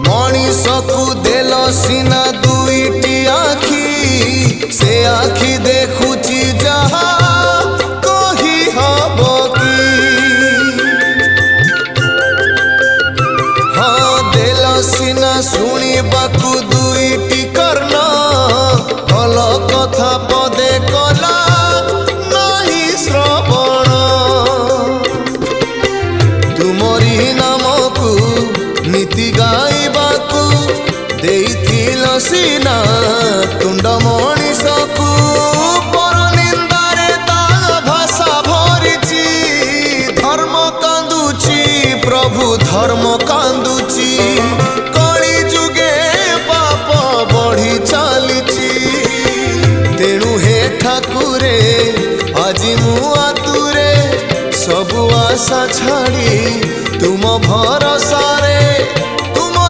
मनीषकु देल सीना दुईटी आखि से आखि देखुची जहा कही हब कि हाँ देल सीना शुणिबाकु दुईटी कर्ण भल कथा पदे कला नहीं श्रवण तुमरी नामकु नीति गाइबाकु देइथिल सीना तुंड मनीषकु।